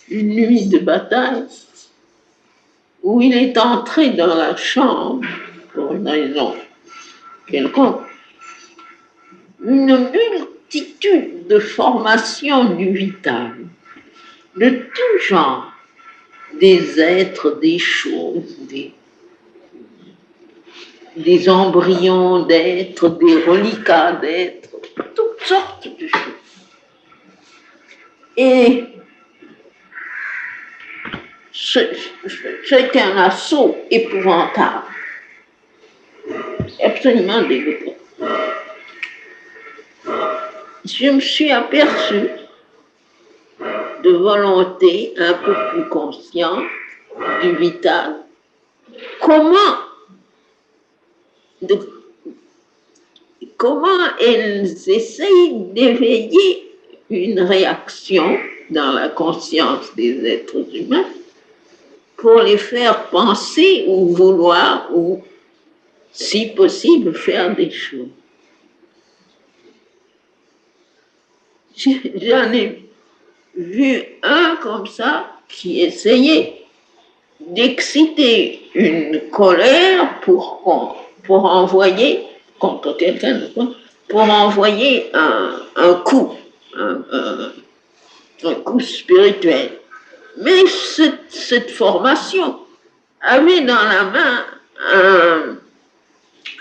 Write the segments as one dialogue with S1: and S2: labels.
S1: une nuit de bataille où il est entré dans la chambre pour une raison quelconque, une multitude de formations du vital, de tout genre, des êtres, des choses, des embryons d'êtres, des reliquats d'êtres, toutes sortes de choses. Et c'était un assaut épouvantable, absolument dégoûtant. Je me suis aperçue de volonté un peu plus consciente du vital, comment elles essayent d'éveiller une réaction dans la conscience des êtres humains pour les faire penser ou vouloir ou, si possible, faire des choses. J'en ai vu un comme ça qui essayait d'exciter une colère pour envoyer contre quelqu'un, pour envoyer un coup spirituel. Mais cette formation avait dans la main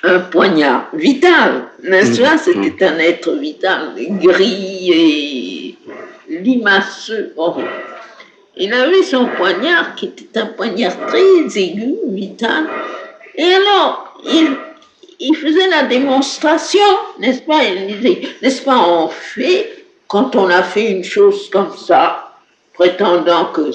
S1: un poignard vital, n'est-ce pas? C'était un être vital, gris et limaçeux, horrible. Il avait son poignard qui était un poignard très aigu, vital, et alors il faisait la démonstration, n'est-ce pas? Il disait, n'est-ce pas, on fait, quand on a fait une chose comme ça, prétendant que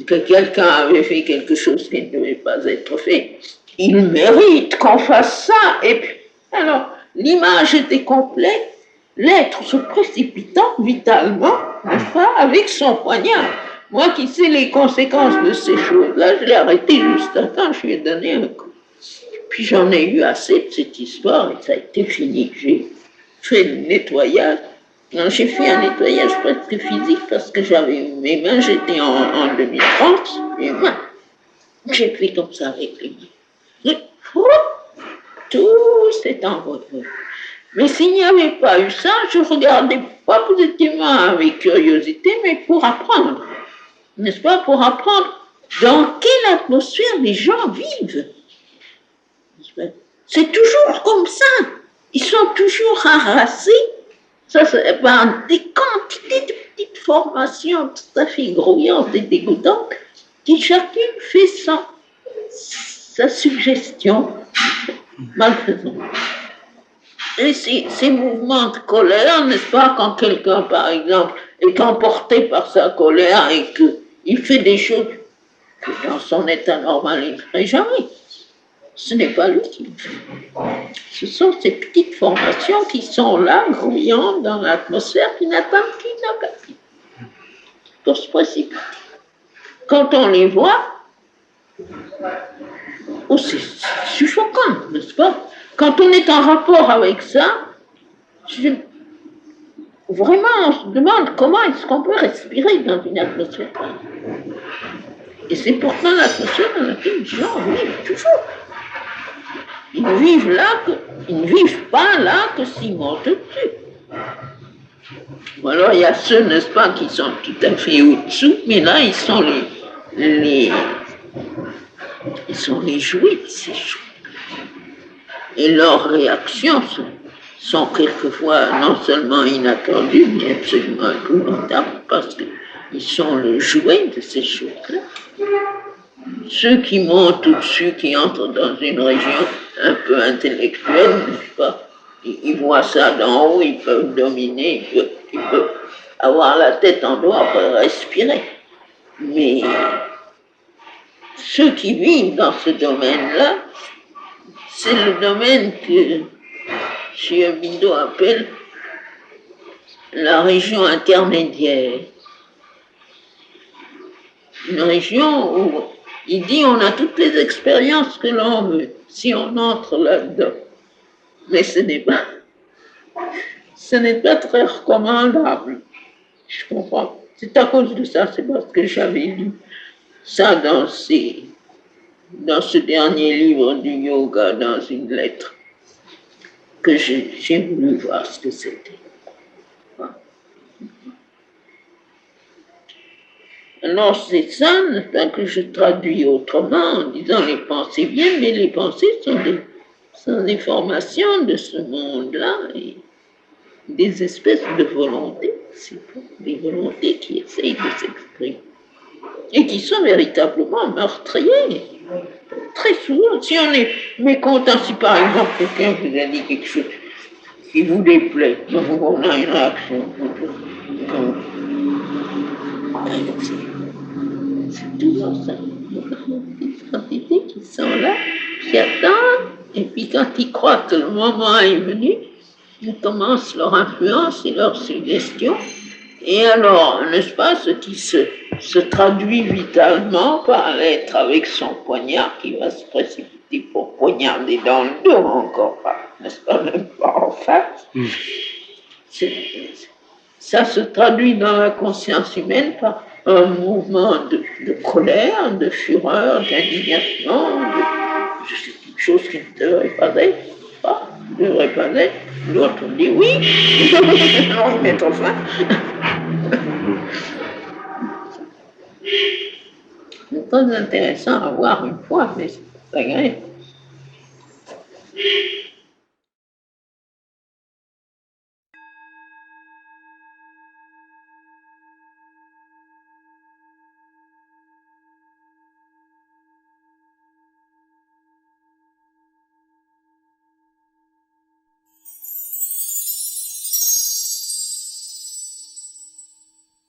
S1: quelqu'un avait fait quelque chose qui ne devait pas être fait, il mérite qu'on fasse ça. Et puis, alors, l'image était complète, l'être se précipitant vitalement, n'est-ce pas, avec son poignard. Moi qui sais les conséquences de ces choses-là, je l'ai arrêté juste à temps, je lui ai donné un coup. Puis j'en ai eu assez de cette histoire et ça a été fini. J'ai fait le nettoyage. J'ai fait un nettoyage presque physique parce que j'avais mes mains, j'étais en demi-France, et moi, j'ai fait comme ça avec les mains. Tout s'est envolé. Mais s'il n'y avait pas eu ça, je regardais pas positivement avec curiosité, mais pour apprendre. N'est-ce pas? Pour apprendre dans quelle atmosphère les gens vivent. C'est toujours comme ça. Ils sont toujours harassés. Ça, c'est par des quantités de petites formations tout à fait grouillantes et dégoûtantes qui chacune fait sa suggestion malfaisante. Et ces mouvements de colère, n'est-ce pas, quand quelqu'un, par exemple, est emporté par sa colère et qu'il fait des choses que dans son état normal, il ne ferait jamais. Ce n'est pas lui qui le fait. Ce sont ces petites formations qui sont là, grouillantes dans l'atmosphère, qui n'attendent qu'une occasion pour se précipiter. Quand on les voit, oh, c'est suffocant, n'est-ce pas? Quand on est en rapport avec ça, vraiment, on se demande comment est-ce qu'on peut respirer dans une atmosphère. Et c'est pourtant l'atmosphère dans laquelle les gens vivent toujours. Ils ne vivent pas là que s'ils montent dessus. Ou alors il y a ceux, n'est-ce pas, qui sont tout à fait au-dessous, mais là ils sont les jouets de ces choses. Et leurs réactions sont quelquefois non seulement inattendues, mais absolument épouvantables, parce qu'ils sont le jouet de ces choses-là. Ceux qui montent au-dessus, qui entrent dans une région un peu intellectuelle, n'est-ce pas, ils voient ça d'en haut, ils peuvent dominer, ils peuvent avoir la tête en dehors pour respirer. Mais ceux qui vivent dans ce domaine-là, c'est le domaine que M. Bindo appelle la région intermédiaire. Une région où il dit on a toutes les expériences que l'on veut, si on entre là-dedans. Mais ce n'est pas très recommandable. Je comprends. C'est à cause de ça, c'est parce que j'avais lu ça dans ce dernier livre du yoga, dans une lettre, que j'ai voulu voir ce que c'était. Alors c'est ça que je traduis autrement en disant les pensées viennent, mais les pensées sont des formations de ce monde-là, et des espèces de volontés, des volontés qui essayent de s'exprimer et qui sont véritablement meurtriers. Très souvent, si on est mécontent, si par exemple quelqu'un vous a dit quelque chose qui vous déplaît, donc on a une réaction. C'est toujours ça. Des entités qui sont là, qui attendent, et puis quand ils croient que le moment est venu, ils commencent leur influence et leur suggestion. Et alors, n'est-ce pas, ce qui se traduit vitalement par l'être avec son poignard qui va se précipiter pour poignarder dans le dos, encore pas, n'est-ce pas, même pas en face. Ça se traduit dans la conscience humaine par un mouvement de colère, de fureur, d'indignation, quelque chose qui ne devrait pas être, ne devrait pas être. L'autre on dit oui, on y met fin. C'est très intéressant à voir une fois, mais c'est pas grave.